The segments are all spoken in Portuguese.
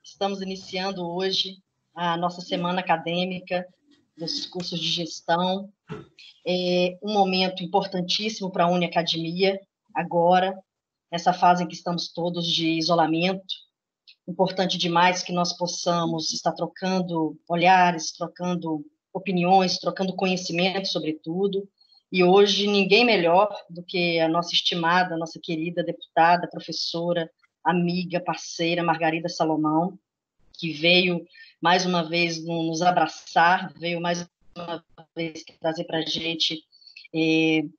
Estamos iniciando hoje a nossa semana acadêmica dos cursos de gestão. É um momento importantíssimo para a Uniacademia, agora, nessa fase em que estamos todos de isolamento. Importante demais que nós possamos estar trocando olhares, trocando opiniões, trocando conhecimento sobre tudo. E hoje, ninguém melhor do que a nossa estimada, nossa querida deputada, professora, amiga, parceira, Margarida Salomão, que veio mais uma vez nos abraçar, veio mais uma vez trazer para a gente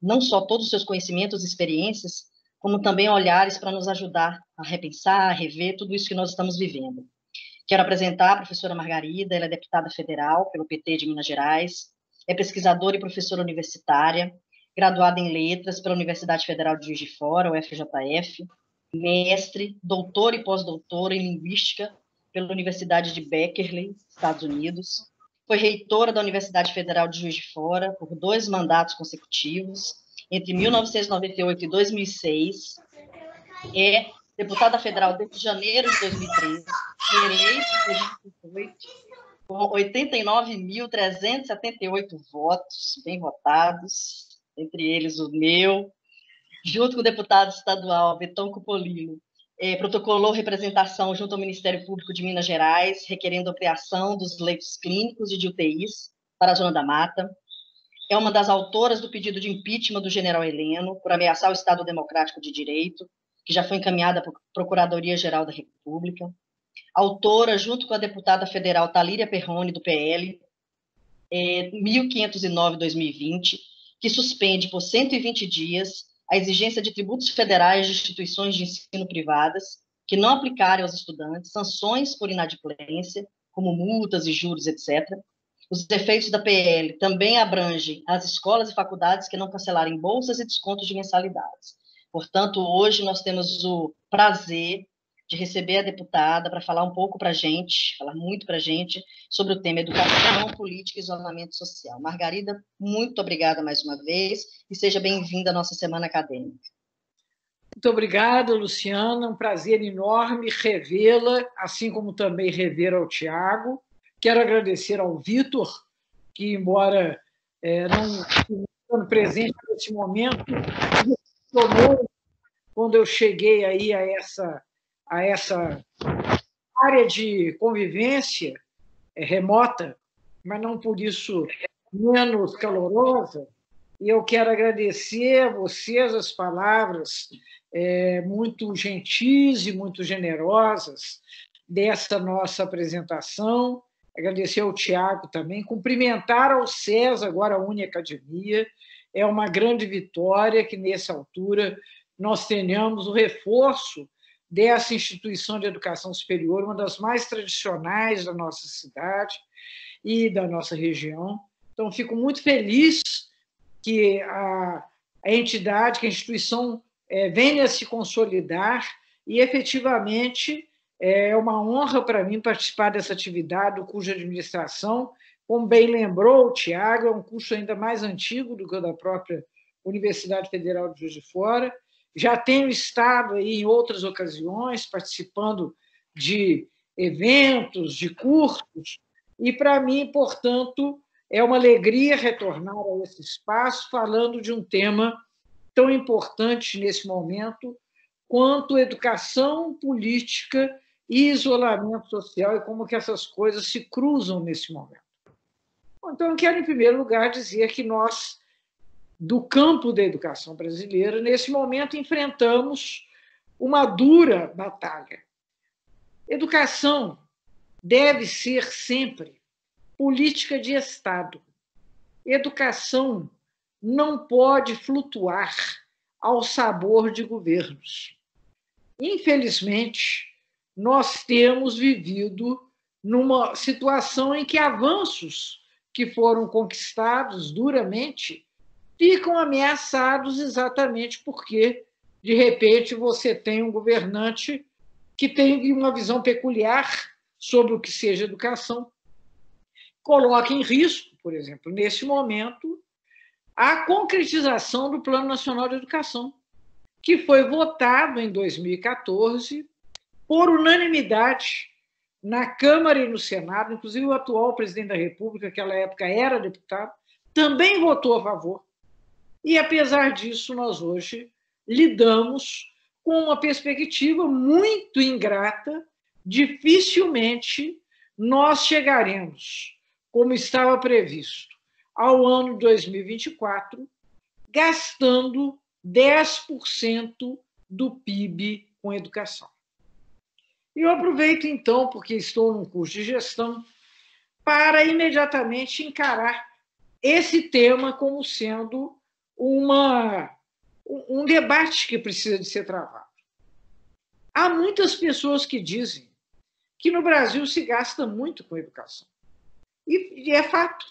não só todos os seus conhecimentos e experiências, como também olhares para nos ajudar a repensar, a rever tudo isso que nós estamos vivendo. Quero apresentar a professora Margarida, ela é deputada federal pelo PT de Minas Gerais, é pesquisadora e professora universitária, graduada em letras pela Universidade Federal de Juiz de Fora, UFJF, mestre, doutora e pós-doutora em linguística pela Universidade de Berkeley, Estados Unidos, foi reitora da Universidade Federal de Juiz de Fora por 2 mandatos consecutivos, entre 1998 e 2006, é deputada federal desde janeiro de 2013, eleita em 2018, com 89.378 votos, bem votados, entre eles o meu, junto com o deputado estadual Betão Cupolino, protocolou representação junto ao Ministério Público de Minas Gerais, requerendo ampliação dos leitos clínicos e de UTIs para a Zona da Mata. É uma das autoras do pedido de impeachment do general Heleno por ameaçar o Estado Democrático de Direito, que já foi encaminhada para a Procuradoria-Geral da República. Autora, junto com a deputada federal Talíria Perrone, do PL, 1509/2020, que suspende por 120 dias a exigência de tributos federais de instituições de ensino privadas que não aplicarem aos estudantes sanções por inadimplência, como multas e juros, etc. Os efeitos da PL também abrangem as escolas e faculdades que não cancelarem bolsas e descontos de mensalidades. Portanto, hoje nós temos o prazer de receber a deputada para falar um pouco para a gente, falar muito para a gente, sobre o tema educação, política e isolamento social. Margarida, muito obrigada mais uma vez e seja bem-vinda à nossa semana acadêmica. Muito obrigada, Luciana. Um prazer enorme revê-la, assim como também rever ao Tiago. Quero agradecer ao Vitor, que, embora não estando presente nesse momento, quando eu cheguei aí a essa área de convivência remota, mas não por isso menos calorosa, e eu quero agradecer a vocês as palavras muito gentis e muito generosas dessa nossa apresentação, agradecer ao Tiago também, cumprimentar ao César, agora a Uniacademia, é uma grande vitória que, nessa altura, nós tenhamos o reforço dessa instituição de educação superior, uma das mais tradicionais da nossa cidade e da nossa região. Então, fico muito feliz que a entidade, que a instituição venha a se consolidar e, efetivamente, é uma honra para mim participar dessa atividade do curso de administração. Como bem lembrou o Tiago, é um curso ainda mais antigo do que o da própria Universidade Federal de Juiz de Fora. Já tenho estado aí em outras ocasiões participando de eventos, de cursos, e para mim, portanto, é uma alegria retornar a esse espaço falando de um tema tão importante nesse momento quanto educação, política e isolamento social e como que essas coisas se cruzam nesse momento. Então, eu quero, em primeiro lugar, dizer que nós, do campo da educação brasileira, nesse momento enfrentamos uma dura batalha. Educação deve ser sempre política de Estado. Educação não pode flutuar ao sabor de governos. Infelizmente, nós temos vivido numa situação em que avanços que foram conquistados duramente ficam ameaçados exatamente porque, de repente, você tem um governante que tem uma visão peculiar sobre o que seja educação, coloca em risco, por exemplo, nesse momento, a concretização do Plano Nacional de Educação, que foi votado em 2014 por unanimidade na Câmara e no Senado, inclusive o atual presidente da República, naquela época era deputado, também votou a favor. E, apesar disso, nós hoje lidamos com uma perspectiva muito ingrata. Dificilmente nós chegaremos, como estava previsto, ao ano 2024, gastando 10% do PIB com educação. E eu aproveito, então, porque estou num curso de gestão, para imediatamente encarar esse tema como sendo um debate que precisa de ser travado. Há muitas pessoas que dizem que no Brasil se gasta muito com educação. E é fato.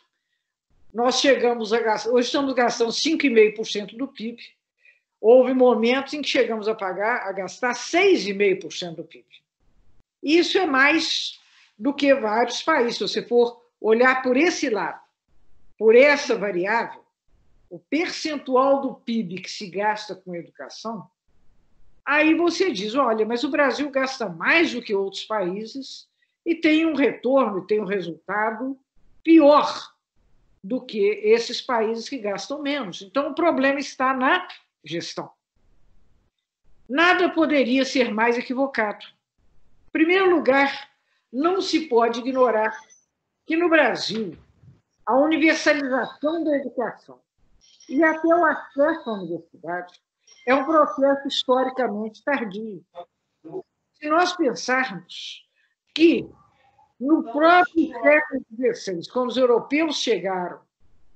Nós chegamos a gastar, hoje estamos gastando 5,5% do PIB. Houve momentos em que chegamos a gastar 6,5% do PIB. Isso é mais do que vários países. Se você for olhar por esse lado, por essa variável, o percentual do PIB que se gasta com educação, aí você diz, olha, mas o Brasil gasta mais do que outros países e tem um retorno, tem um resultado pior do que esses países que gastam menos. Então, o problema está na gestão. Nada poderia ser mais equivocado. Em primeiro lugar, não se pode ignorar que no Brasil a universalização da educação e até o acesso à universidade é um processo historicamente tardio. Se nós pensarmos que no próprio século XVI, quando os europeus chegaram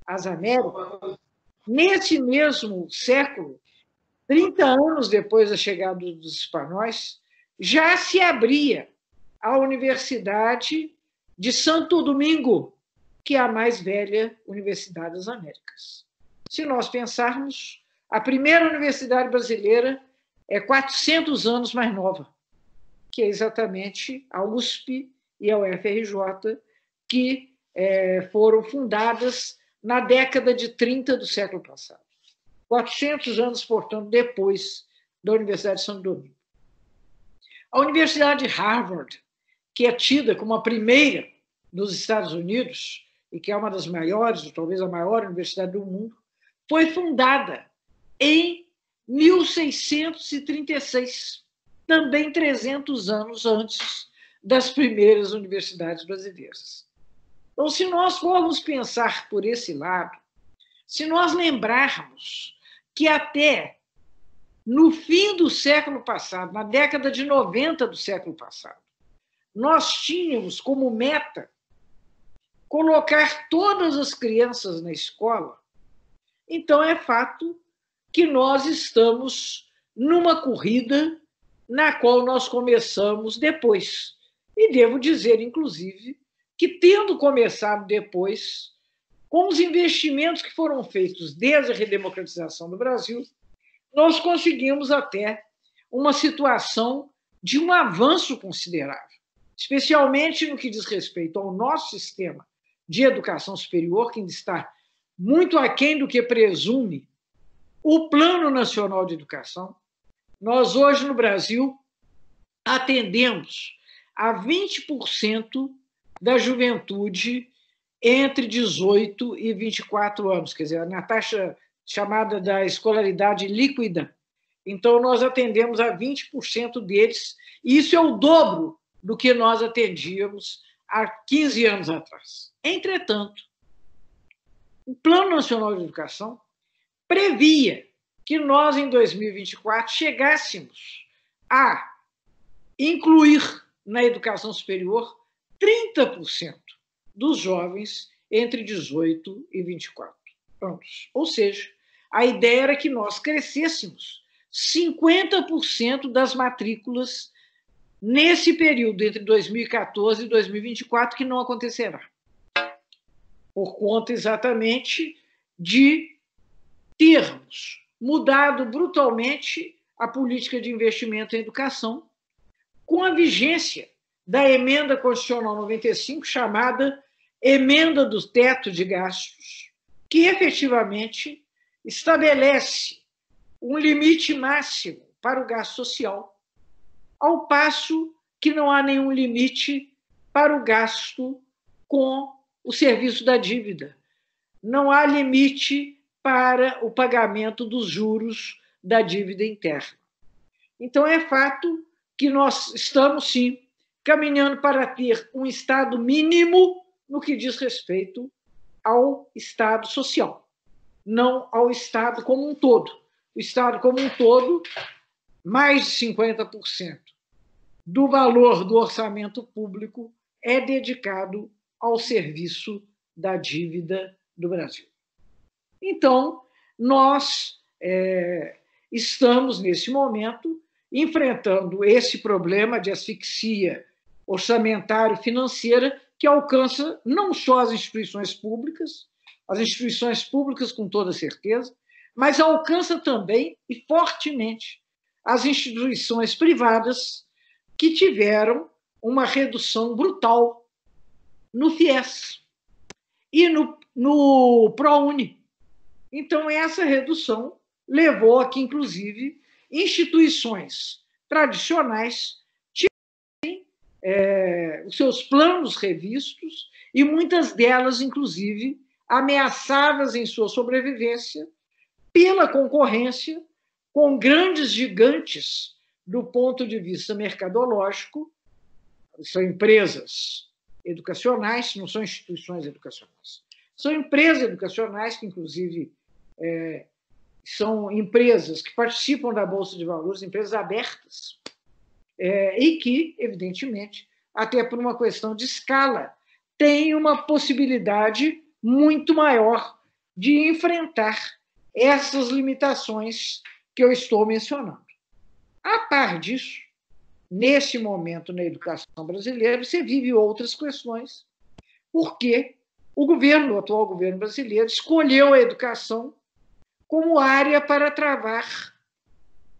às Américas, nesse mesmo século, 30 anos depois da chegada dos espanhóis, já se abria a Universidade de Santo Domingo, que é a mais velha universidade das Américas. Se nós pensarmos, a primeira universidade brasileira é 400 anos mais nova, que é exatamente a USP e a UFRJ, que foram fundadas na década de 30 do século passado. 400 anos, portanto, depois da Universidade de Santo Domingo. A Universidade de Harvard, que é tida como a primeira dos Estados Unidos, e que é uma das maiores, ou talvez a maior universidade do mundo, foi fundada em 1636, também 300 anos antes das primeiras universidades brasileiras. Então, se nós formos pensar por esse lado, se nós lembrarmos que até no fim do século passado, na década de 90 do século passado, nós tínhamos como meta colocar todas as crianças na escola, então é fato que nós estamos numa corrida na qual nós começamos depois. E devo dizer, inclusive, que tendo começado depois, com os investimentos que foram feitos desde a redemocratização do Brasil, nós conseguimos até uma situação de um avanço considerável, especialmente no que diz respeito ao nosso sistema de educação superior, que ainda está muito aquém do que presume o Plano Nacional de Educação. Nós, hoje, no Brasil, atendemos a 20% da juventude entre 18 e 24 anos, quer dizer, na taxa chamada da escolaridade líquida. Então, nós atendemos a 20% deles, e isso é o dobro do que nós atendíamos há 15 anos atrás. Entretanto, o Plano Nacional de Educação previa que nós, em 2024, chegássemos a incluir na educação superior 30% dos jovens entre 18 e 24 anos. Ou seja, a ideia era que nós crescêssemos 50% das matrículas nesse período entre 2014 e 2024, que não acontecerá, por conta exatamente de termos mudado brutalmente a política de investimento em educação, com a vigência da Emenda Constitucional 95, chamada Emenda do Teto de Gastos, que efetivamente estabelece um limite máximo para o gasto social, ao passo que não há nenhum limite para o gasto com o serviço da dívida. Não há limite para o pagamento dos juros da dívida interna. Então, é fato que nós estamos, sim, caminhando para ter um Estado mínimo no que diz respeito ao Estado social, não ao Estado como um todo. O Estado como um todo, mais de 50% do valor do orçamento público é dedicado ao serviço da dívida do Brasil. Então, nós estamos, nesse momento, enfrentando esse problema de asfixia orçamentário-financeira que alcança não só as instituições públicas com toda certeza, mas alcança também e fortemente as instituições privadas que tiveram uma redução brutal no FIES e no ProUni. Então, essa redução levou a que, inclusive, instituições tradicionais tivessem os seus planos revistos e muitas delas, inclusive, ameaçadas em sua sobrevivência pela concorrência com grandes gigantes do ponto de vista mercadológico. São empresas educacionais, não são instituições educacionais. São empresas educacionais que, inclusive, são empresas que participam da Bolsa de Valores, empresas abertas, e que, evidentemente, até por uma questão de escala, têm uma possibilidade muito maior de enfrentar essas limitações que eu estou mencionando. A par disso, nesse momento na educação brasileira, você vive outras questões, porque o atual governo brasileiro escolheu a educação como área para travar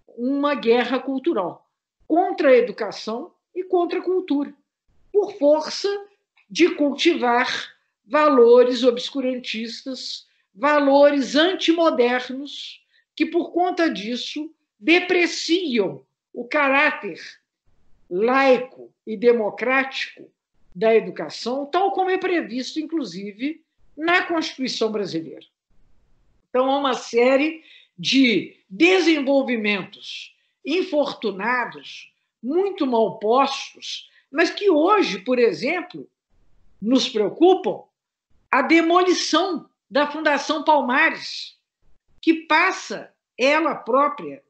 uma guerra cultural contra a educação e contra a cultura, por força de cultivar valores obscurantistas, valores antimodernos, que, por conta disso, depreciam o caráter laico e democrático da educação, tal como é previsto, inclusive, na Constituição brasileira. Então, há uma série de desenvolvimentos infortunados, muito mal postos, mas que hoje, por exemplo, nos preocupam. A demolição da Fundação Palmares, que passa ela própria,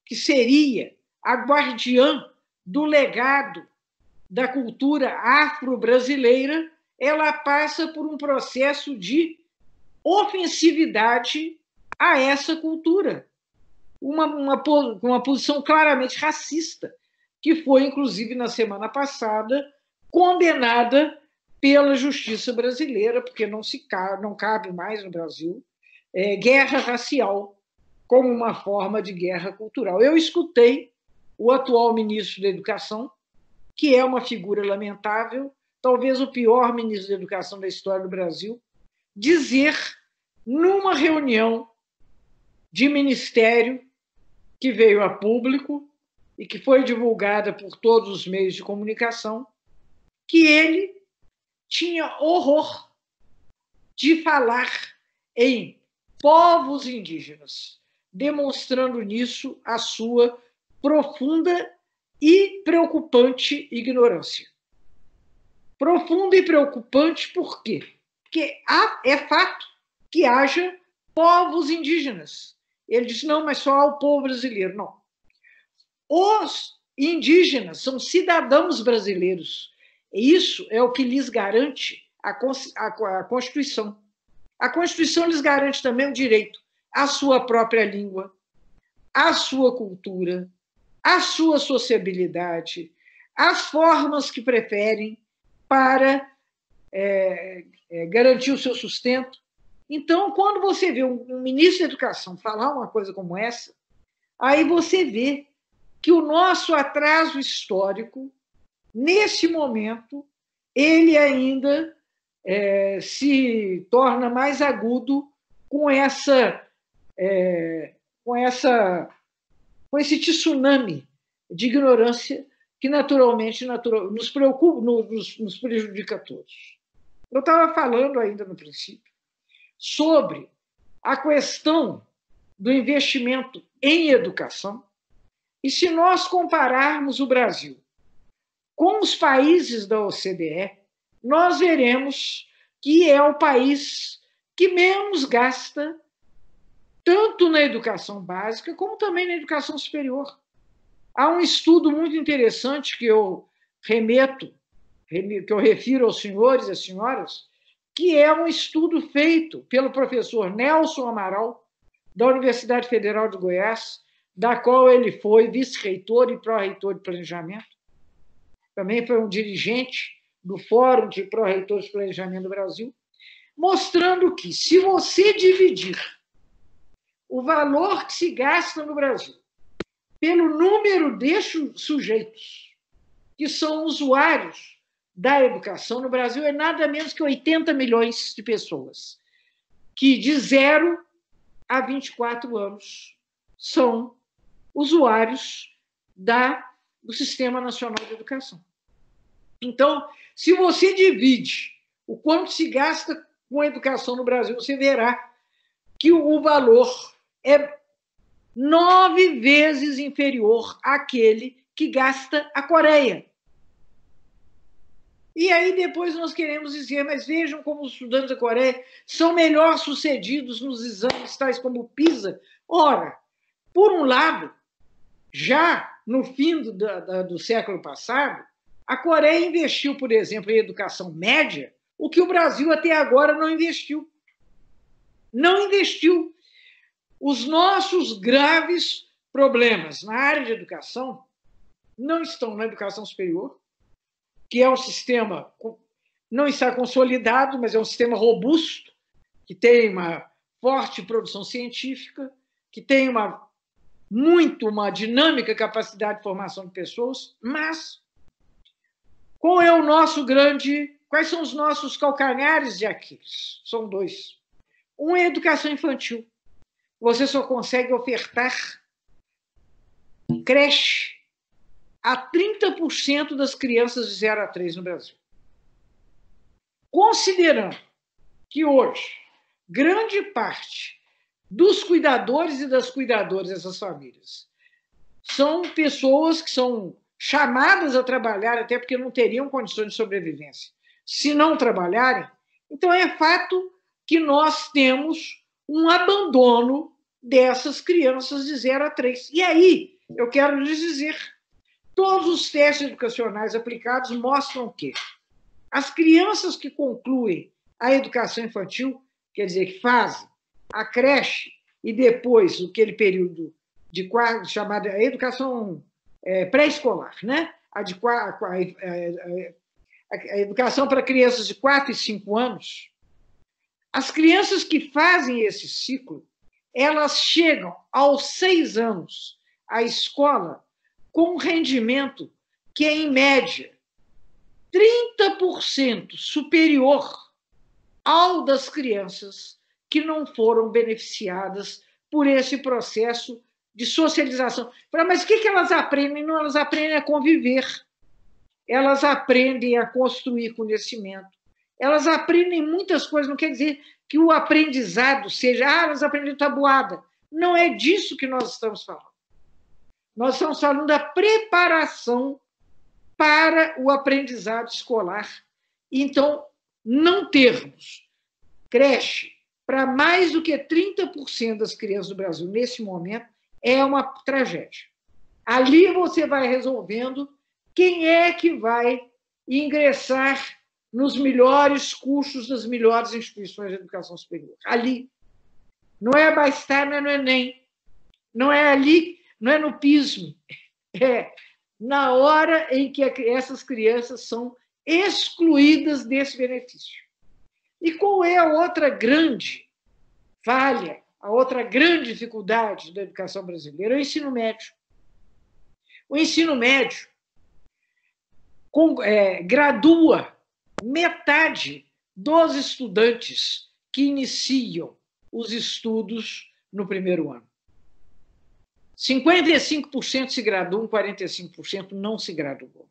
que seria a guardiã do legado da cultura afro-brasileira, ela passa por um processo de ofensividade a essa cultura, uma posição claramente racista, que foi, inclusive, na semana passada, condenada pela justiça brasileira, porque não cabe mais no Brasil guerra racial como uma forma de guerra cultural. Eu escutei o atual ministro da Educação, que é uma figura lamentável, talvez o pior ministro da Educação da história do Brasil, dizer, numa reunião de ministério que veio a público e que foi divulgada por todos os meios de comunicação, que ele tinha horror de falar em povos indígenas, demonstrando nisso a sua profunda e preocupante ignorância. Profunda e preocupante por quê? Porque é fato que haja povos indígenas. Ele disse, não, mas só o povo brasileiro. Não. Os indígenas são cidadãos brasileiros. E isso é o que lhes garante a Constituição. A Constituição lhes garante também o direito à sua própria língua, à sua cultura, à sua sociabilidade, às formas que preferem para garantir o seu sustento. Então, quando você vê um ministro da Educação falar uma coisa como essa, aí você vê que o nosso atraso histórico, nesse momento, ele ainda se torna mais agudo com esse tsunami de ignorância que naturalmente nos preocupa, nos prejudica a todos. Eu estava falando ainda no princípio sobre a questão do investimento em educação, e se nós compararmos o Brasil com os países da OCDE, nós veremos que é o país que menos gasta tanto na educação básica como também na educação superior. Há um estudo muito interessante que eu refiro aos senhores e às senhoras, que é um estudo feito pelo professor Nelson Amaral, da Universidade Federal de Goiás, da qual ele foi vice-reitor e pró-reitor de planejamento. Também foi um dirigente do Fórum de Pró-Reitores de Planejamento do Brasil, mostrando que, se você dividir o valor que se gasta no Brasil pelo número de sujeitos que são usuários da educação no Brasil, é nada menos que 80 milhões de pessoas, que de 0 a 24 anos são usuários do Sistema Nacional de Educação. Então, se você divide o quanto se gasta com a educação no Brasil, você verá que o valor é 9 vezes inferior àquele que gasta a Coreia. E aí depois nós queremos dizer, mas vejam como os estudantes da Coreia são melhor sucedidos nos exames tais como o PISA. Ora, por um lado, já no fim do século passado, a Coreia investiu, por exemplo, em educação média, o que o Brasil até agora não investiu. Não investiu. Os nossos graves problemas na área de educação não estão na educação superior, que é um sistema, não está consolidado, mas é um sistema robusto, que tem uma forte produção científica, que tem uma dinâmica capacidade de formação de pessoas, mas quais são os nossos calcanhares de Aquiles? São 2. Um é a educação infantil. Você só consegue ofertar creche a 30% das crianças de 0 a 3 no Brasil. Considerando que hoje grande parte dos cuidadores e das cuidadoras dessas famílias são pessoas que são chamadas a trabalhar, até porque não teriam condições de sobrevivência se não trabalharem, então é fato que nós temos um abandono dessas crianças de 0 a 3. E aí, eu quero lhes dizer, todos os testes educacionais aplicados mostram que as crianças que concluem a educação infantil, quer dizer, que fazem a creche e depois aquele período de chamada educação pré-escolar, né? A educação para crianças de 4 e 5 anos, as crianças que fazem esse ciclo, elas chegam aos 6 anos à escola com um rendimento que é, em média, 30% superior ao das crianças que não foram beneficiadas por esse processo de socialização. Mas o que elas aprendem? Não, elas aprendem a conviver, elas aprendem a construir conhecimento, elas aprendem muitas coisas, não quer dizer que o aprendizado seja, elas aprendem tabuada. Não é disso que nós estamos falando. Nós estamos falando da preparação para o aprendizado escolar. Então, não termos creche para mais do que 30% das crianças do Brasil nesse momento é uma tragédia. Ali você vai resolvendo quem é que vai ingressar nos melhores cursos das melhores instituições de educação superior. Ali. Não é bastar, não é no Enem. Não é ali, não é no PISM. É na hora em que essas crianças são excluídas desse benefício. E qual é a outra grande falha, a outra grande dificuldade da educação brasileira? É o ensino médio. O ensino médio gradua metade dos estudantes que iniciam os estudos no primeiro ano. 55% se graduam, 45% não se graduam.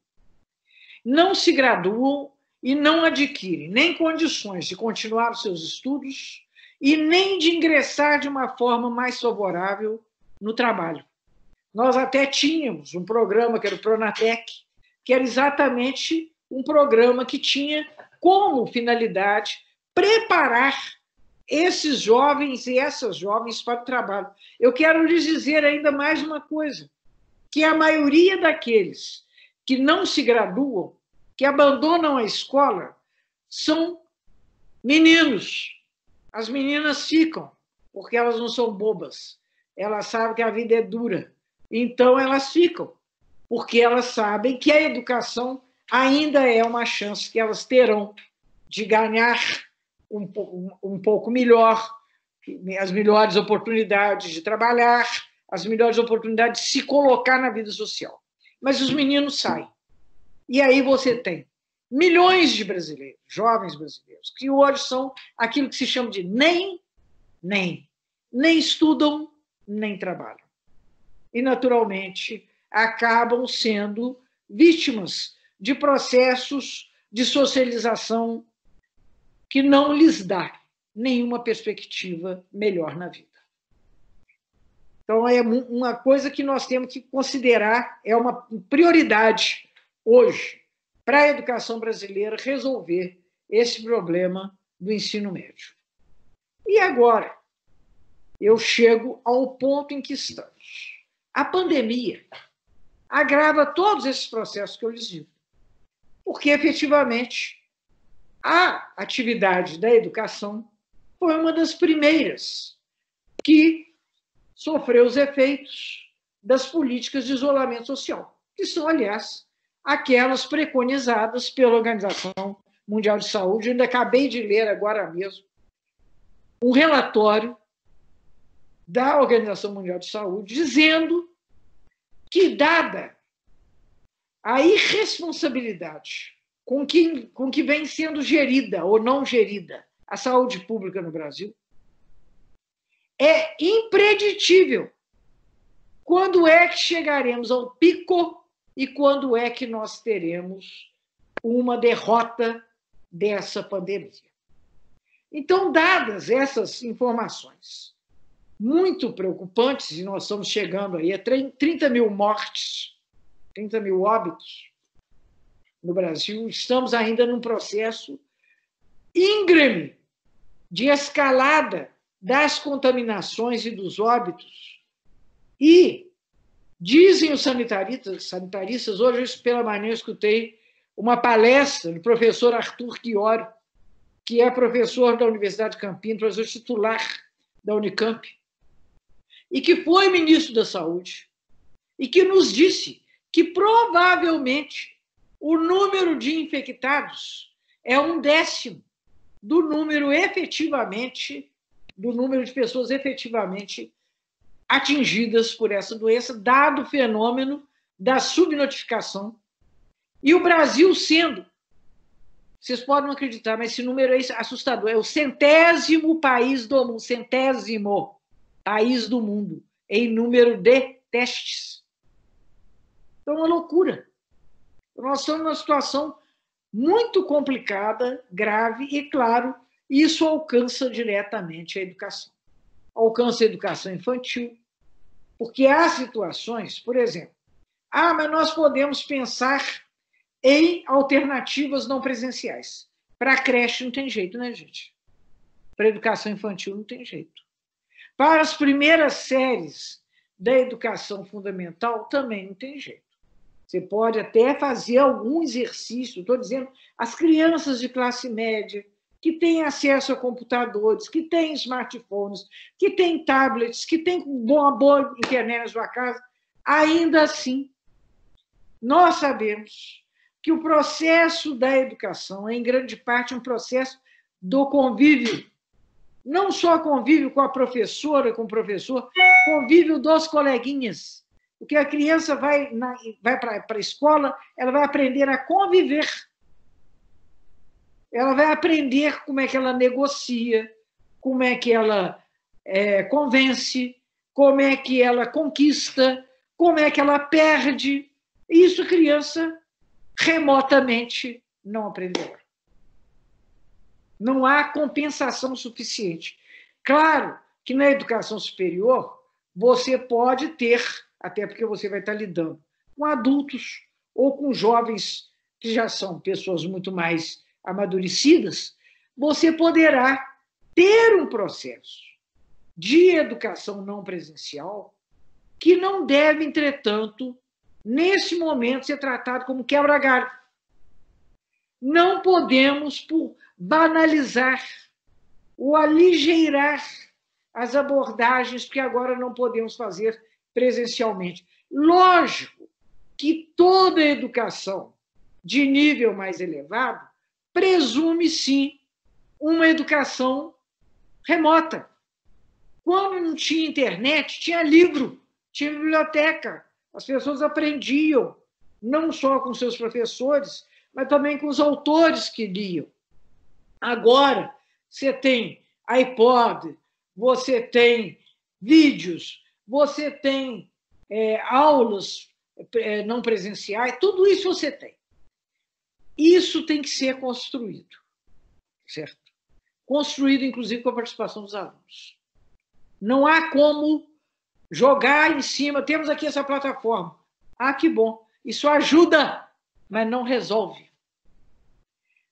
Não se graduam e não adquirem nem condições de continuar os seus estudos e nem de ingressar de uma forma mais favorável no trabalho. Nós até tínhamos um programa que era o Pronatec, que era exatamente um programa que tinha como finalidade preparar esses jovens e essas jovens para o trabalho. Eu quero lhes dizer ainda mais uma coisa, que a maioria daqueles que não se graduam, que abandonam a escola, são meninos. As meninas ficam, porque elas não são bobas. Elas sabem que a vida é dura. Então, elas ficam, porque elas sabem que a educação ainda é uma chance que elas terão de ganhar um pouco melhor, as melhores oportunidades de trabalhar, as melhores oportunidades de se colocar na vida social. Mas os meninos saem. E aí você tem milhões de brasileiros, jovens brasileiros, que hoje são aquilo que se chama de nem estudam, nem trabalham. E, naturalmente, acabam sendo vítimas de processos de socialização que não lhes dá nenhuma perspectiva melhor na vida. Então, é uma coisa que nós temos que considerar, é uma prioridade hoje para a educação brasileira resolver esse problema do ensino médio. E agora, eu chego ao ponto em que estamos. A pandemia agrava todos esses processos que eu lhes digo, porque, efetivamente, a atividade da educação foi uma das primeiras que sofreu os efeitos das políticas de isolamento social, que são, aliás, aquelas preconizadas pela Organização Mundial de Saúde. Eu ainda acabei de ler agora mesmo um relatório da Organização Mundial de Saúde dizendo que, dada a irresponsabilidade com que vem sendo gerida ou não gerida a saúde pública no Brasil, é impreditível quando é que chegaremos ao pico e quando é que nós teremos uma derrota dessa pandemia. Então, dadas essas informações muito preocupantes, e nós estamos chegando aí a 30 mil mortes, 30 mil óbitos no Brasil, estamos ainda num processo íngreme de escalada das contaminações e dos óbitos. E dizem os sanitaristas, hoje pela manhã eu escutei uma palestra do professor Arthur Chiori, que é professor da Universidade de Campinas, professor titular da Unicamp, e que foi ministro da Saúde, e que nos disse que provavelmente o número de infectados é 1/10 do número de pessoas efetivamente atingidas por essa doença, dado o fenômeno da subnotificação. E o Brasil sendo, vocês podem não acreditar, mas esse número é assustador, é o 100º país do mundo, 100º país do mundo em número de testes. Então, é uma loucura. Nós estamos numa situação muito complicada, grave, e, claro, isso alcança diretamente a educação. Alcança a educação infantil, porque há situações, por exemplo, mas nós podemos pensar em alternativas não presenciais. Para a creche não tem jeito, né, gente? Para a educação infantil não tem jeito. Para as primeiras séries da educação fundamental também não tem jeito. Você pode até fazer algum exercício, estou dizendo, as crianças de classe média, que têm acesso a computadores, que têm smartphones, que têm tablets, que têm uma boa internet na sua casa, ainda assim, nós sabemos que o processo da educação é, em grande parte, um processo do convívio. Não só convívio com a professora, com o professor, convívio dos coleguinhas. Porque a criança vai para a escola, ela vai aprender a conviver. Ela vai aprender como é que ela negocia, como é que ela convence, como é que ela conquista, como é que ela perde. Isso a criança remotamente não aprendeu. Não há compensação suficiente. Claro que na educação superior você pode ter, até porque você vai estar lidando com adultos ou com jovens que já são pessoas muito mais amadurecidas, você poderá ter um processo de educação não presencial que não deve, entretanto, nesse momento, ser tratado como quebra-galho. Não podemos banalizar ou aligeirar as abordagens que agora não podemos fazer presencialmente. Lógico que toda educação de nível mais elevado presume, sim, uma educação remota. Quando não tinha internet, tinha livro, tinha biblioteca. As pessoas aprendiam, não só com seus professores, mas também com os autores que liam. Agora, você tem iPod, você tem vídeos, você tem aulas não presenciais, tudo isso você tem. Isso tem que ser construído, certo? Construído, inclusive, com a participação dos alunos. Não há como jogar em cima, temos aqui essa plataforma. Ah, que bom. Isso ajuda, mas não resolve.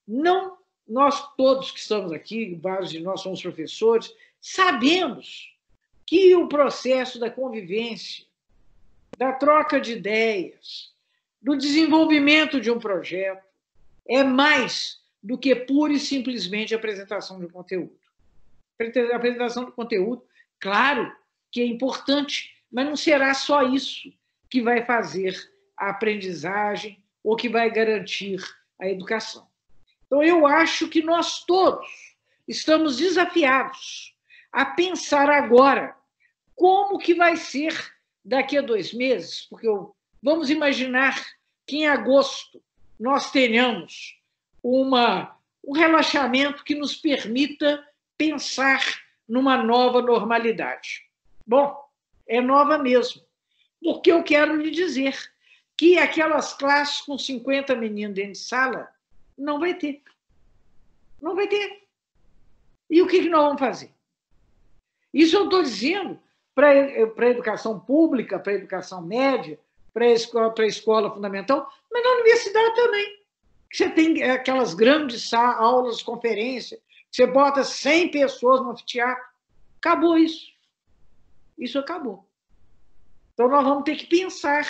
Não, nós todos que estamos aqui, vários de nós somos professores, sabemos que o processo da convivência, da troca de ideias, do desenvolvimento de um projeto, é mais do que pura e simplesmente a apresentação de conteúdo. A apresentação de conteúdo, claro que é importante, mas não será só isso que vai fazer a aprendizagem ou que vai garantir a educação. Então, eu acho que nós todos estamos desafiados a pensar agora como que vai ser daqui a 2 meses, porque vamos imaginar que em agosto nós tenhamos um relaxamento que nos permita pensar numa nova normalidade. Bom, é nova mesmo, porque eu quero lhe dizer que aquelas classes com 50 meninos dentro de sala não vai ter. Não vai ter. E o que nós vamos fazer? Isso eu estou dizendo para a educação pública, para a educação média, para a escola fundamental, mas na universidade também. Você tem aquelas grandes aulas, conferências, você bota 100 pessoas no anfiteatro. Acabou isso. Isso acabou. Então, nós vamos ter que pensar.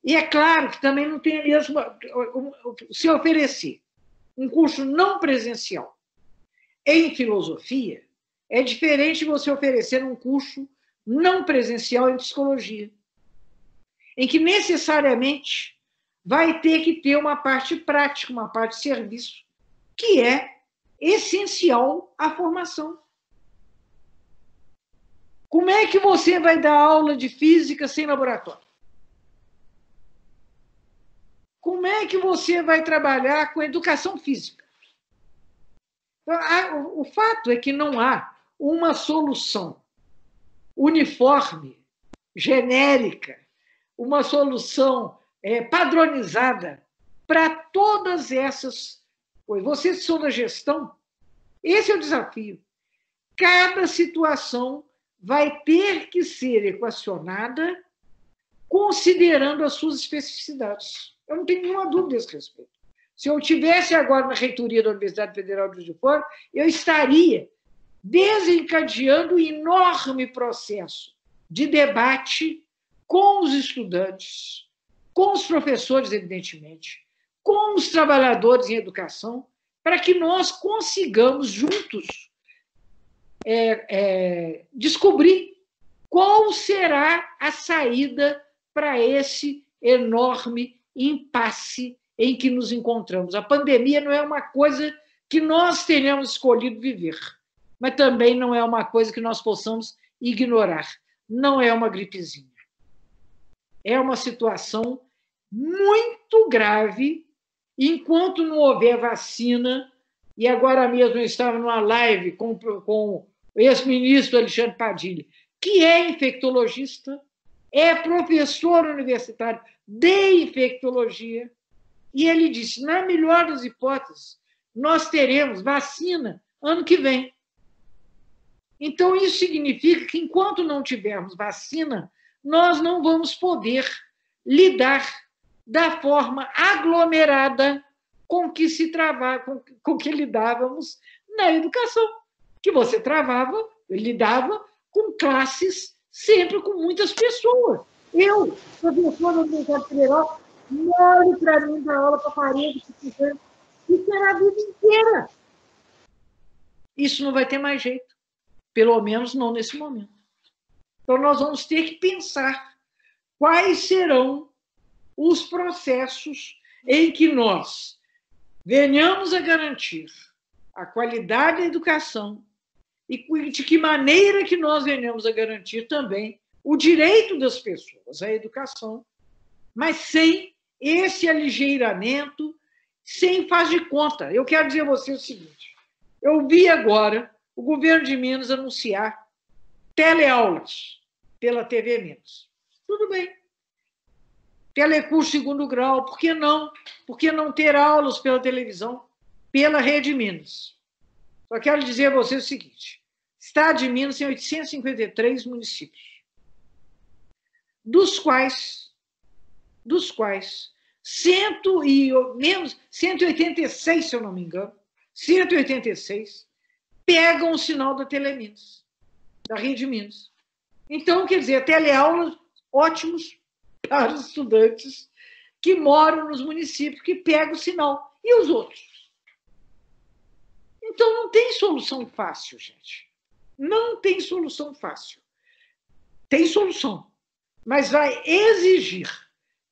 E é claro que também não tem mesmo. Se oferecer um curso não presencial em filosofia, é diferente de você oferecer um curso não presencial em psicologia, em que necessariamente vai ter que ter uma parte prática, uma parte de serviço, que é essencial à formação. Como é que você vai dar aula de física sem laboratório? Como é que você vai trabalhar com educação física? O fato é que não há uma solução uniforme, genérica, uma solução padronizada para todas essas coisas. Vocês que são da gestão, esse é o desafio. Cada situação vai ter que ser equacionada considerando as suas especificidades. Eu não tenho nenhuma dúvida a esse respeito. Se eu estivesse agora na reitoria da Universidade Federal de Juiz de Fora, eu estaria desencadeando um enorme processo de debate com os estudantes, com os professores, evidentemente, com os trabalhadores em educação, para que nós consigamos juntos descobrir qual será a saída para esse enorme impasse em que nos encontramos. A pandemia não é uma coisa que nós tenhamos escolhido viver, mas também não é uma coisa que nós possamos ignorar. Não é uma gripezinha. É uma situação muito grave. Enquanto não houver vacina, e agora mesmo eu estava numa live com o ex-ministro Alexandre Padilha, que é infectologista, é professor universitário de infectologia, e ele disse, na melhor das hipóteses, nós teremos vacina ano que vem. Então, isso significa que, enquanto não tivermos vacina, nós não vamos poder lidar da forma aglomerada com que se travava, com que lidávamos na educação, que você lidava com classes sempre com muitas pessoas. Eu, professor da Universidade Federal, olho para mim da aula para a parede, isso era a vida inteira. Isso não vai ter mais jeito, pelo menos não nesse momento. Então, nós vamos ter que pensar quais serão os processos em que nós venhamos a garantir a qualidade da educação e de que maneira que nós venhamos a garantir também o direito das pessoas à educação, mas sem esse aligeiramento, sem faz de conta. Eu quero dizer a você o seguinte, eu vi agora o governo de Minas anunciar teleaulas pela TV Minas. Tudo bem. Telecurso segundo grau, por que não? Por que não ter aulas pela televisão, pela Rede Minas? Só quero dizer a você o seguinte, o estado de Minas tem 853 municípios, dos quais 186, se eu não me engano, 186 pegam o sinal da Teleminas, da Rede Minas. Então, quer dizer, teleaulas ótimos para os estudantes que moram nos municípios, que pegam o sinal. E os outros? Então, não tem solução fácil, gente. Não tem solução fácil. Tem solução, mas vai exigir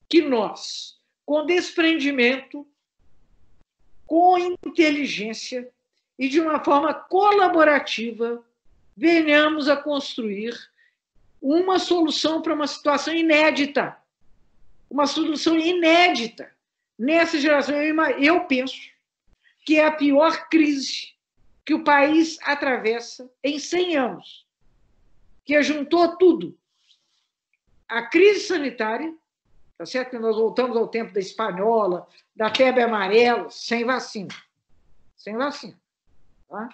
que nós, com desprendimento, com inteligência e de uma forma colaborativa, venhamos a construir uma solução para uma situação inédita. Uma solução inédita. Nessa geração, eu penso que é a pior crise que o país atravessa em 100 anos, que juntou tudo. A crise sanitária, tá certo que nós voltamos ao tempo da espanhola, da febre amarela, sem vacina. Sem vacina. Tá?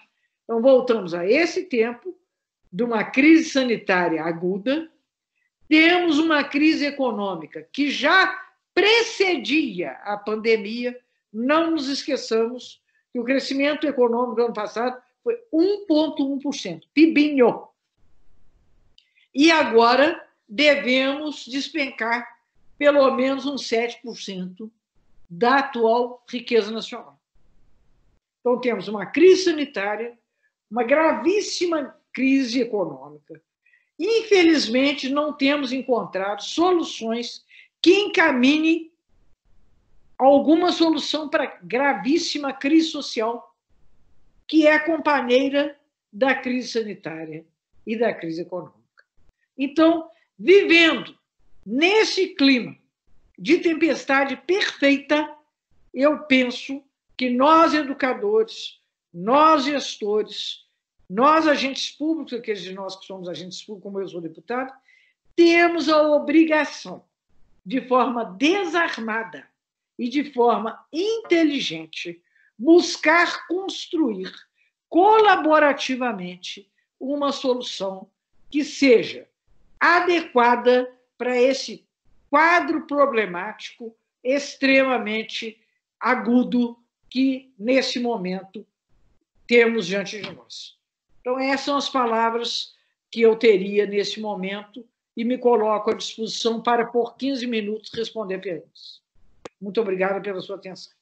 Então, voltamos a esse tempo de uma crise sanitária aguda, temos uma crise econômica que já precedia a pandemia, não nos esqueçamos que o crescimento econômico do ano passado foi 1,1%, PIBinho. E agora devemos despencar pelo menos uns 7% da atual riqueza nacional. Então, temos uma crise sanitária, uma gravíssima crise econômica. Infelizmente, não temos encontrado soluções que encaminhem alguma solução para a gravíssima crise social, que é a companheira da crise sanitária e da crise econômica. Então, vivendo nesse clima de tempestade perfeita, eu penso que nós, educadores, nós, gestores, nós, agentes públicos, aqueles de nós que somos agentes públicos, como eu sou deputado, temos a obrigação, de forma desarmada e de forma inteligente, buscar construir colaborativamente uma solução que seja adequada para esse quadro problemático extremamente agudo que, nesse momento, temos diante de nós. Então, essas são as palavras que eu teria nesse momento e me coloco à disposição para, por 15 minutos, responder perguntas. Muito obrigada pela sua atenção.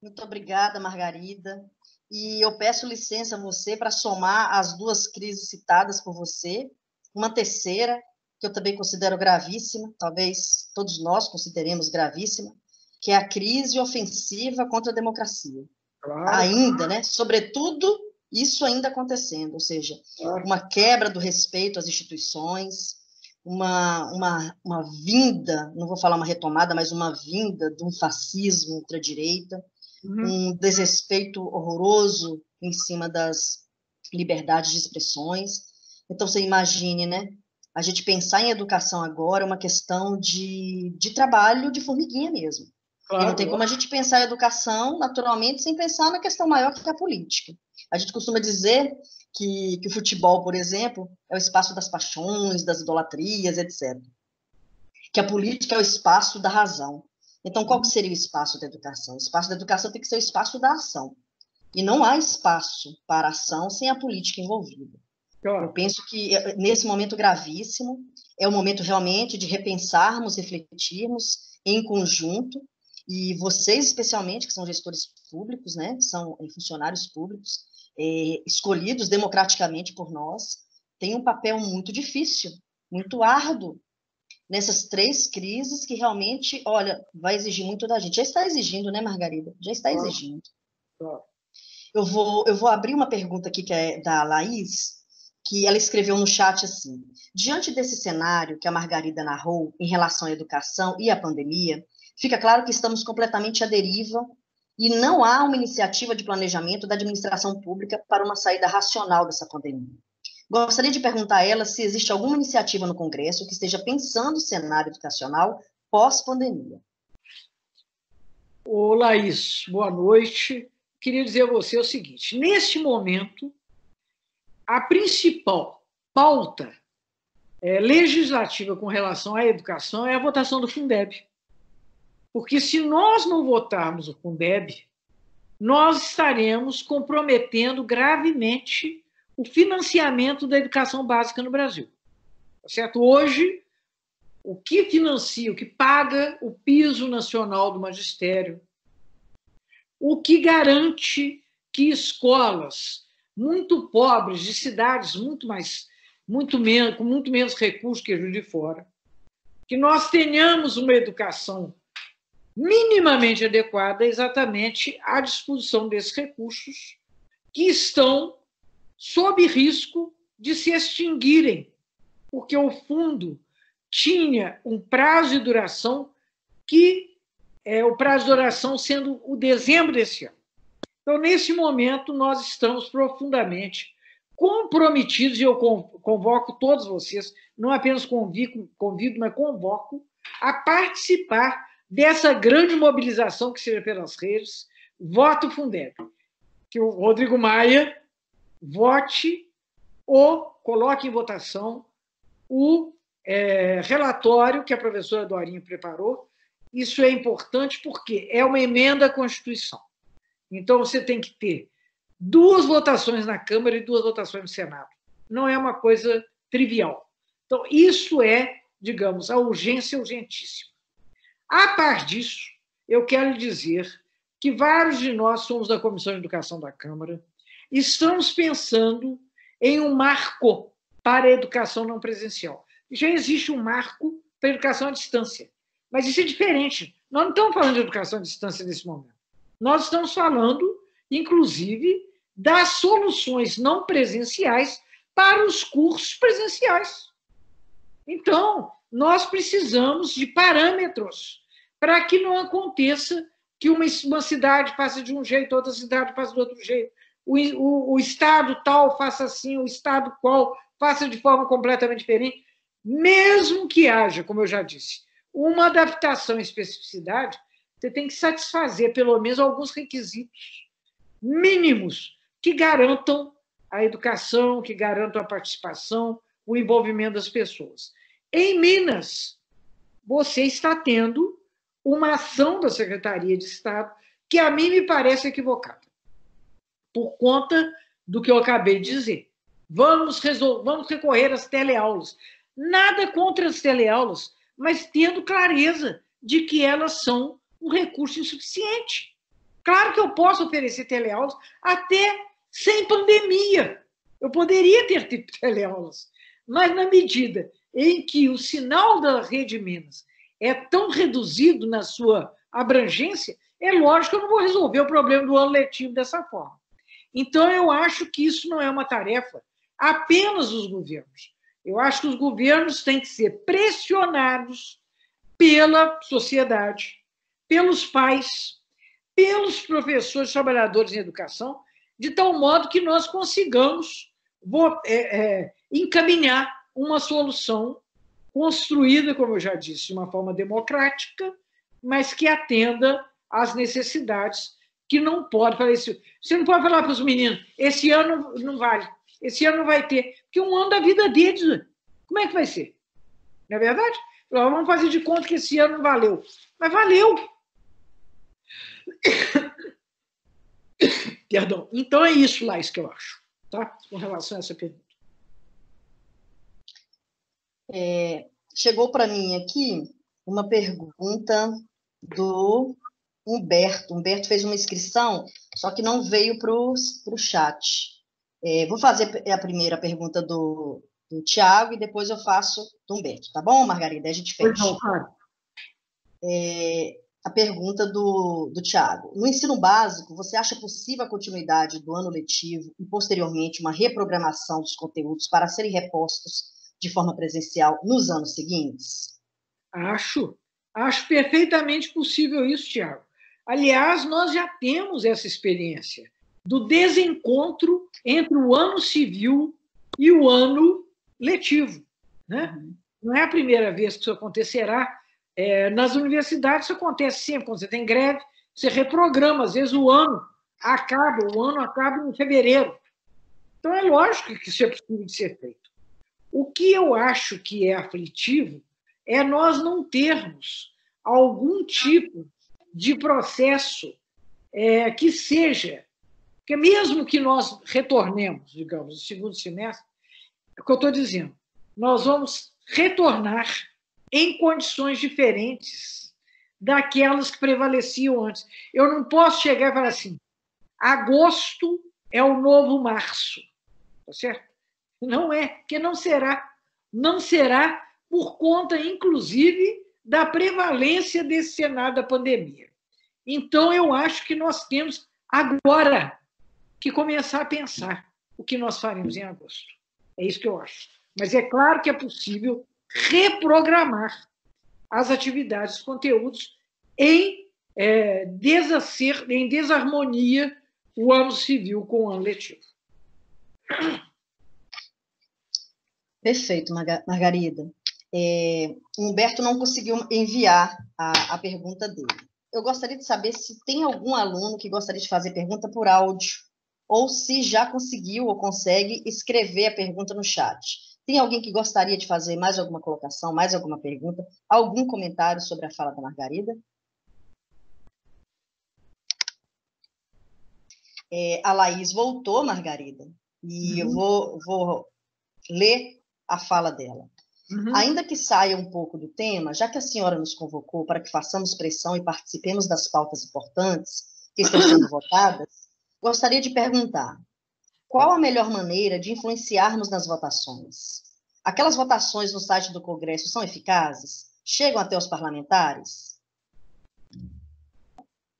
Muito obrigada, Margarida. E eu peço licença a você para somar as duas crises citadas por você, uma terceira, que eu também considero gravíssima, talvez todos nós consideremos gravíssima, que é a crise ofensiva contra a democracia. Claro. Ainda, né? Sobretudo, isso ainda acontecendo, ou seja, claro, uma quebra do respeito às instituições, uma vinda, não vou falar uma retomada, mas uma vinda de um fascismo ultradireita, um desrespeito horroroso em cima das liberdades de expressões. Então, você imagine, né? A gente pensar em educação agora é uma questão de trabalho de formiguinha mesmo. E não Claro, tem como a gente pensar em educação, naturalmente, sem pensar na questão maior que é a política. A gente costuma dizer que o futebol, por exemplo, é o espaço das paixões, das idolatrias, etc. Que a política é o espaço da razão. Então, qual que seria o espaço da educação? O espaço da educação tem que ser o espaço da ação. E não há espaço para ação sem a política envolvida. claro. Eu penso que, nesse momento gravíssimo, é o momento realmente de repensarmos, refletirmos em conjunto, e vocês, especialmente, que são gestores públicos, né, são funcionários públicos, escolhidos democraticamente por nós, têm um papel muito difícil, muito árduo, nessas 3 crises que realmente, olha, vai exigir muito da gente. Já está exigindo, né, Margarida? Já está Claro, exigindo. claro. Eu vou abrir uma pergunta aqui que é da Laís, que ela escreveu no chat assim: diante desse cenário que a Margarida narrou em relação à educação e à pandemia, fica claro que estamos completamente à deriva e não há uma iniciativa de planejamento da administração pública para uma saída racional dessa pandemia. Gostaria de perguntar a ela se existe alguma iniciativa no Congresso que esteja pensando o cenário educacional pós-pandemia. Ô, Laís, boa noite. Queria dizer a você o seguinte: neste momento, a principal pauta legislativa com relação à educação é a votação do Fundeb. Porque se nós não votarmos o Fundeb, nós estaremos comprometendo gravemente o financiamento da educação básica no Brasil. Certo? Hoje, o que financia, o que paga o piso nacional do magistério, o que garante que escolas muito pobres, de cidades com muito menos recursos que a Juiz de Fora, que nós tenhamos uma educação minimamente adequada exatamente à disposição desses recursos que estão sob risco de se extinguirem, porque o fundo tinha um prazo de duração que o prazo de duração sendo o dezembro desse ano. Então, nesse momento, nós estamos profundamente comprometidos, e eu convoco todos vocês, não apenas convido, mas convoco a participar dessa grande mobilização que seja pelas redes, voto Fundeb, que o Rodrigo Maia vote ou coloque em votação o relatório que a professora Dorinha preparou. Isso é importante porque é uma emenda à Constituição. Então, você tem que ter 2 votações na Câmara e 2 votações no Senado. Não é uma coisa trivial. Então, isso é, digamos, a urgência urgentíssima. A par disso, eu quero dizer que vários de nós somos da Comissão de Educação da Câmara, estamos pensando em um marco para a educação não presencial. Já existe um marco para a educação à distância, mas isso é diferente. Nós não estamos falando de educação à distância nesse momento. Nós estamos falando, inclusive, das soluções não presenciais para os cursos presenciais. Então, nós precisamos de parâmetros para que não aconteça que uma cidade faça de um jeito, outra cidade faça de outro jeito, o estado tal faça assim, o estado qual faça de forma completamente diferente, mesmo que haja, como eu já disse, uma adaptação e especificidade, você tem que satisfazer pelo menos alguns requisitos mínimos que garantam a educação, que garantam a participação, o envolvimento das pessoas. Em Minas, você está tendo uma ação da Secretaria de Estado que a mim me parece equivocada, por conta do que eu acabei de dizer. Vamos recorrer às teleaulas. Nada contra as teleaulas, mas tendo clareza de que elas são um recurso insuficiente. Claro que eu posso oferecer teleaulas até sem pandemia. Eu poderia ter tido teleaulas, mas na medida em que o sinal da Rede Minas é tão reduzido na sua abrangência, é lógico que eu não vou resolver o problema do ano letivo dessa forma. Então, eu acho que isso não é uma tarefa apenas dos governos. Eu acho que os governos têm que ser pressionados pela sociedade, pelos pais, pelos professores, trabalhadores em educação, de tal modo que nós consigamos encaminhar uma solução construída, como eu já disse, de uma forma democrática, mas que atenda às necessidades, que não pode falar isso. Você não pode falar para os meninos, esse ano não vale, esse ano não vai ter, porque é um ano da vida deles. Como é que vai ser? Não é verdade? Vamos fazer de conta que esse ano não valeu. Mas valeu. Perdão. Então é isso, Laís, que eu acho, tá? Com relação a essa pergunta. Chegou para mim aqui uma pergunta do Humberto. Humberto fez uma inscrição, só que não veio para o chat. Vou fazer a primeira pergunta do Tiago e depois eu faço do Humberto, tá bom, Margarida? A gente fecha. Não, claro. A pergunta do Tiago. No ensino básico, você acha possível a continuidade do ano letivo e, posteriormente, uma reprogramação dos conteúdos para serem repostos de forma presencial nos anos seguintes? Acho perfeitamente possível isso, Tiago. Aliás, nós já temos essa experiência do desencontro entre o ano civil e o ano letivo, né? Não é a primeira vez que isso acontecerá. Nas universidades isso acontece sempre. Quando você tem greve, você reprograma. Às vezes o ano acaba em fevereiro. Então é lógico que isso é possível de ser feito. O que eu acho que é aflitivo é nós não termos algum tipo de processo que seja, que mesmo que nós retornemos, digamos, no segundo semestre, é o que eu estou dizendo, nós vamos retornar em condições diferentes daquelas que prevaleciam antes. Eu não posso chegar e falar assim, agosto é o novo março, tá certo? Não é, porque não será. Não será por conta, inclusive, da prevalência desse cenário da pandemia. Então, eu acho que nós temos agora que começar a pensar o que nós faremos em agosto. É isso que eu acho. Mas é claro que é possível reprogramar as atividades, os conteúdos em desarmonia o ano civil com o ano letivo. Perfeito, Margarida. Humberto não conseguiu enviar a pergunta dele. Eu gostaria de saber se tem algum aluno que gostaria de fazer pergunta por áudio, ou se já conseguiu ou consegue escrever a pergunta no chat. Tem alguém que gostaria de fazer mais alguma colocação, mais alguma pergunta, algum comentário sobre a fala da Margarida? A Laís voltou, Margarida, e eu vou ler a fala dela. Ainda que saia um pouco do tema, já que a senhora nos convocou para que façamos pressão e participemos das pautas importantes que estão sendo votadas, gostaria de perguntar, qual a melhor maneira de influenciarmos nas votações? Aquelas votações no site do Congresso são eficazes? Chegam até os parlamentares?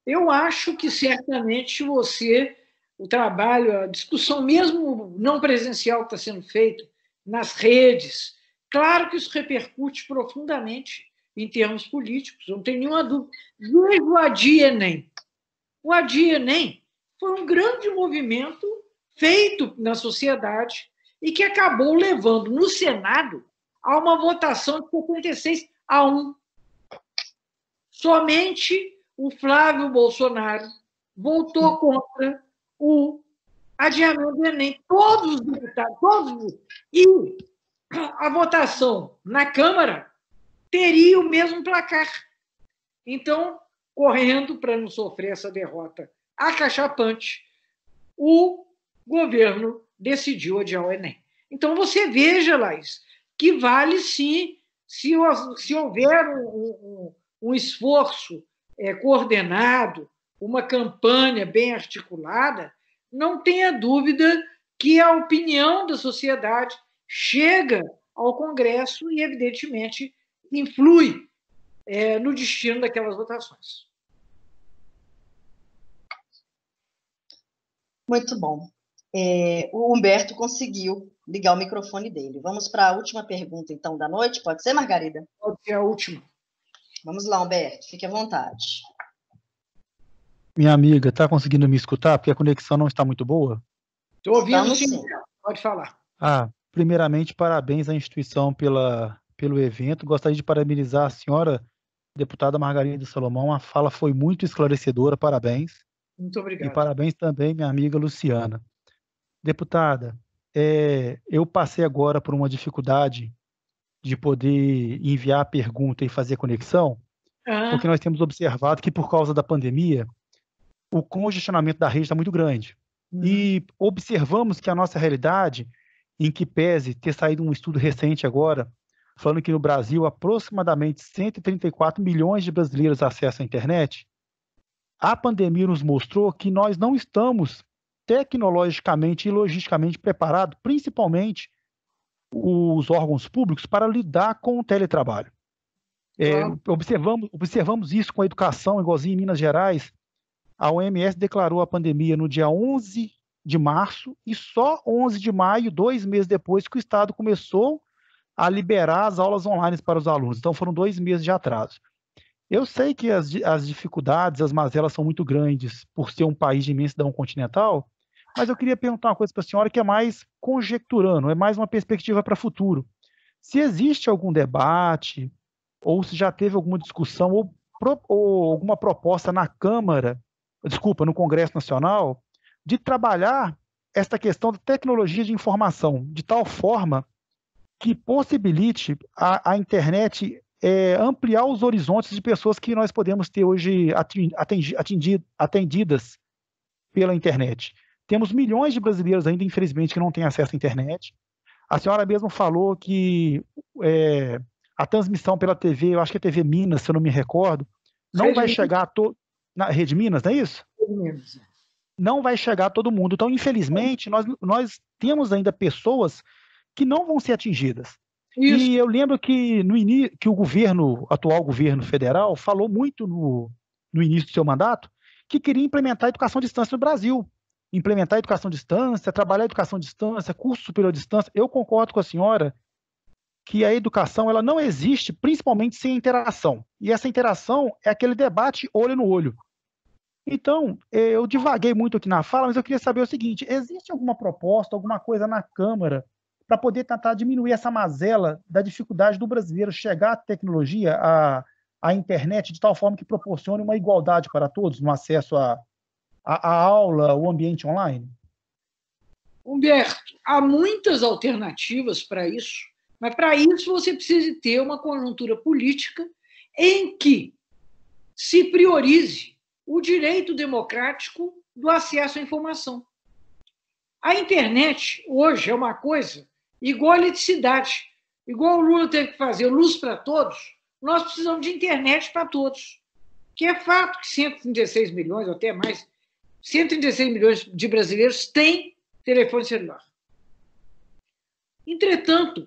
Eu acho que certamente o trabalho, a discussão mesmo não presencial que está sendo feita nas redes, claro que isso repercute profundamente em termos políticos, não tem nenhuma dúvida. Veja o Adi Enem. O Adi Enem foi um grande movimento feito na sociedade e que acabou levando no Senado a uma votação de 56-1. Somente o Flávio Bolsonaro votou contra o adiamento do Enem. Todos os deputados, e a votação na Câmara teria o mesmo placar. Então, correndo para não sofrer essa derrota acachapante, o governo decidiu adiar o Enem. Então, você veja, Laís, que vale sim, se houver um esforço coordenado, uma campanha bem articulada, não tenha dúvida que a opinião da sociedade chega ao Congresso e, evidentemente, influi no destino daquelas votações. Muito bom. O Humberto conseguiu ligar o microfone dele. Vamos para a última pergunta, então, da noite? Pode ser, Margarida? Pode ser a última. Vamos lá, Humberto. Fique à vontade. Minha amiga, está conseguindo me escutar? Porque a conexão não está muito boa. Estou ouvindo, sim. Pode falar. Primeiramente, parabéns à instituição pelo evento. Gostaria de parabenizar a senhora, deputada Margarida Salomão. A fala foi muito esclarecedora, parabéns. Muito E obrigado. parabéns também, minha amiga Luciana. Deputada, eu passei agora por uma dificuldade de poder enviar a pergunta e fazer conexão, porque Ah, nós temos observado que, por causa da pandemia, o congestionamento da rede está muito grande. uhum. E observamos que a nossa realidade, em que pese ter saído um estudo recente agora, falando que no Brasil aproximadamente 134 milhões de brasileiros acessam a internet, a pandemia nos mostrou que nós não estamos tecnologicamente e logisticamente preparados, principalmente os órgãos públicos, para lidar com o teletrabalho. Claro. Observamos isso com a educação, igualzinho em Minas Gerais. A OMS declarou a pandemia no dia 11 de março e só 11 de maio, 2 meses depois, que o Estado começou a liberar as aulas online para os alunos. Então, foram 2 meses de atraso. Eu sei que as dificuldades, as mazelas são muito grandes por ser um país de imensidão continental, mas eu queria perguntar uma coisa para a senhora que é mais conjecturando, é mais uma perspectiva para o futuro. Se existe algum debate, ou se já teve alguma discussão, ou alguma proposta na Câmara, desculpa, no Congresso Nacional, de trabalhar esta questão da tecnologia de informação, de tal forma que possibilite a internet ampliar os horizontes de pessoas que nós podemos ter hoje atendidas pela internet. Temos milhões de brasileiros ainda, infelizmente, que não têm acesso à internet. A senhora mesmo falou que a transmissão pela TV, eu acho que é TV Minas, se eu não me recordo, não vai Rede chegar na Rede Minas, não é isso? Minas. Não vai chegar a todo mundo. Então, infelizmente, nós temos ainda pessoas que não vão ser atingidas. Isso. E eu lembro que que o atual governo federal, falou muito no início do seu mandato que queria implementar a educação à distância no Brasil. Implementar a educação à distância, trabalhar a educação à distância, curso superior à distância. Eu concordo com a senhora que a educação ela não existe, principalmente sem interação. E essa interação é aquele debate olho no olho. Então, eu divaguei muito aqui na fala, mas eu queria saber o seguinte: existe alguma proposta, alguma coisa na Câmara para poder tentar diminuir essa mazela da dificuldade do brasileiro chegar à tecnologia, à internet, de tal forma que proporcione uma igualdade para todos no acesso à aula, ao ambiente online? Humberto, há muitas alternativas para isso, mas para isso você precisa ter uma conjuntura política em que se priorize o direito democrático do acesso à informação. A internet hoje é uma coisa igual a eletricidade, igual o Lula teve que fazer luz para todos, nós precisamos de internet para todos. Que é fato que 136 milhões, ou até mais, 136 milhões de brasileiros têm telefone celular. Entretanto,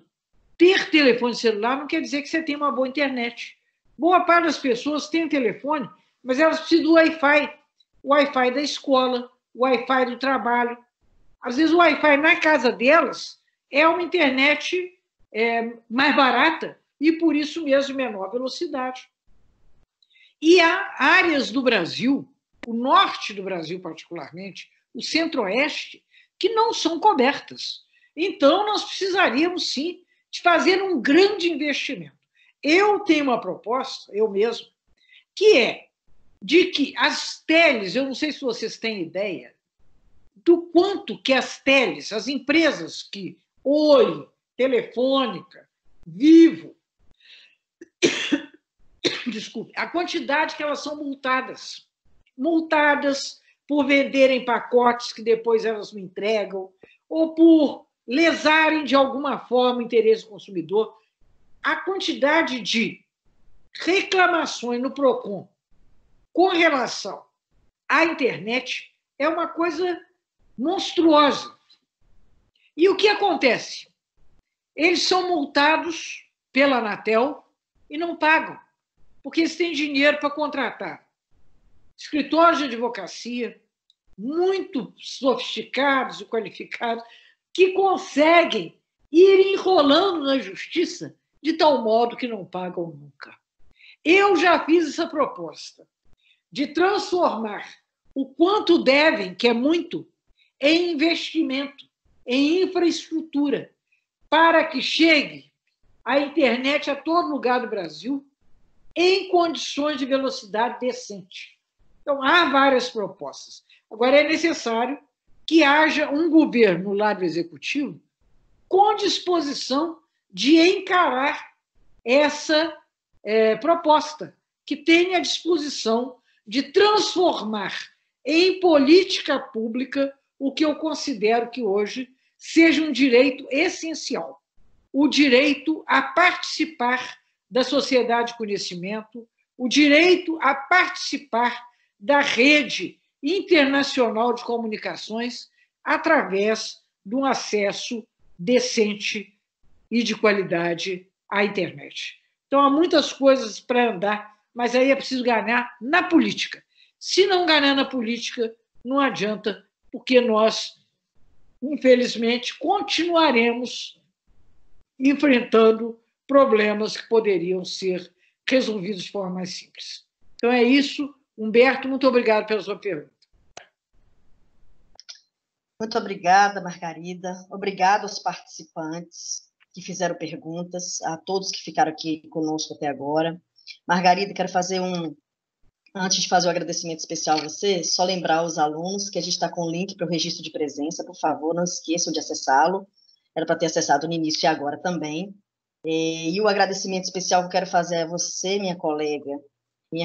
ter telefone celular não quer dizer que você tem uma boa internet. Boa parte das pessoas tem telefone, mas elas precisam do Wi-Fi. O Wi-Fi da escola, o Wi-Fi do trabalho. Às vezes o Wi-Fi na casa delas é uma internet mais barata e, por isso mesmo, de menor velocidade. E há áreas do Brasil, o norte do Brasil particularmente, o centro-oeste, que não são cobertas. Então, nós precisaríamos, sim, de fazer um grande investimento. Eu tenho uma proposta, eu mesmo, que é de que as teles, eu não sei se vocês têm ideia, do quanto que as teles, as empresas que Oi, Telefônica, Vivo, desculpe, a quantidade que elas são multadas por venderem pacotes que depois elas não entregam, ou por lesarem de alguma forma o interesse do consumidor. A quantidade de reclamações no PROCON com relação à internet é uma coisa monstruosa. E o que acontece? Eles são multados pela Anatel e não pagam, porque eles têm dinheiro para contratar escritórios de advocacia muito sofisticados e qualificados que conseguem ir enrolando na justiça de tal modo que não pagam nunca. Eu já fiz essa proposta de transformar o quanto devem, que é muito, em investimento, em infraestrutura, para que chegue a internet a todo lugar do Brasil em condições de velocidade decente. Então, há várias propostas. Agora, é necessário que haja um governo no lado executivo com disposição de encarar essa proposta, que tenha a disposição de transformar em política pública o que eu considero que hoje seja um direito essencial, o direito a participar da sociedade de conhecimento, o direito a participar da rede internacional de comunicações através de um acesso decente e de qualidade à internet. Então, há muitas coisas para andar, mas aí é preciso ganhar na política. Se não ganhar na política, não adianta, porque nós, infelizmente, continuaremos enfrentando problemas que poderiam ser resolvidos de forma mais simples. Então, é isso. Humberto, muito obrigado pela sua pergunta. Muito obrigada, Margarida. Obrigada aos participantes que fizeram perguntas, a todos que ficaram aqui conosco até agora. Margarida, quero fazer antes de fazer o agradecimento especial a você, só lembrar os alunos que a gente está com o link para o registro de presença, por favor, não esqueçam de acessá-lo. Era para ter acessado no início e agora também. E o agradecimento especial que eu quero fazer a você, minha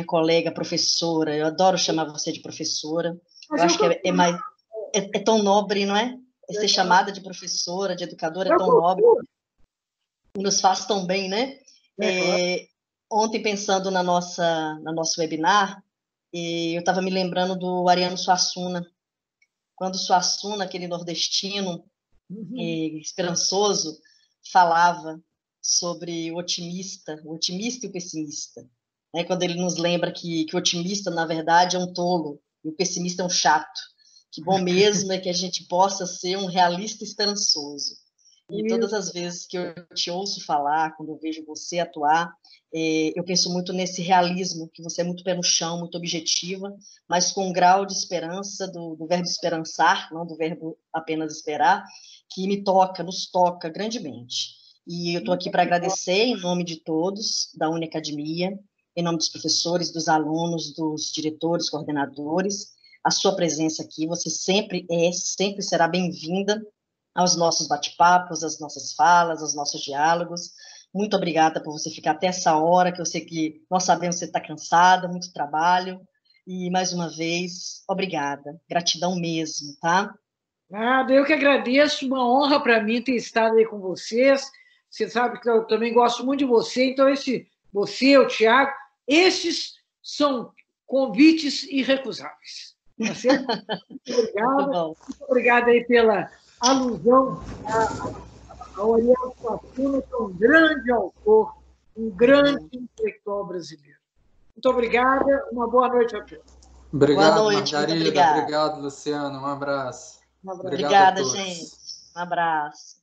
colega professora, eu adoro chamar você de professora, eu acho que é tão nobre, não é? Ser chamada de professora, de educadora, é tão nobre, e nos faz tão bem, né? Ontem, pensando no nosso webinar, eu estava me lembrando do Ariano Suassuna, quando Suassuna, aquele nordestino esperançoso, falava sobre o otimista e o pessimista, né? Quando ele nos lembra que o otimista, na verdade, é um tolo, e o pessimista é um chato. Que bom mesmo é que a gente possa ser um realista esperançoso. E todas as vezes que eu te ouço falar, quando eu vejo você atuar, eu penso muito nesse realismo, que você é muito pé no chão, muito objetiva, mas com um grau de esperança, do verbo esperançar, não do verbo apenas esperar, que nos toca grandemente. E eu estou aqui para agradecer em nome de todos, da Uniacademia, em nome dos professores, dos alunos, dos diretores, coordenadores, a sua presença aqui. Você sempre será bem-vinda aos nossos bate-papos, às nossas falas, aos nossos diálogos. Muito obrigada por você ficar até essa hora, que eu sei que nós sabemos que você está cansada, muito trabalho. E, mais uma vez, obrigada. Gratidão mesmo, tá? Nada, eu que agradeço. Uma honra para mim ter estado aí com vocês. Você sabe que eu também gosto muito de você. Então, você, o Tiago, esses são convites irrecusáveis. Tá certo? Muito obrigada. Muito obrigada aí pela alusão ao Ariano Suassuna, que é um grande autor, um grande intelectual brasileiro. Muito obrigada, uma boa noite a todos. Obrigado, boa noite, Margarida. Obrigado, Luciano. Um abraço. Obrigada, gente. Um abraço.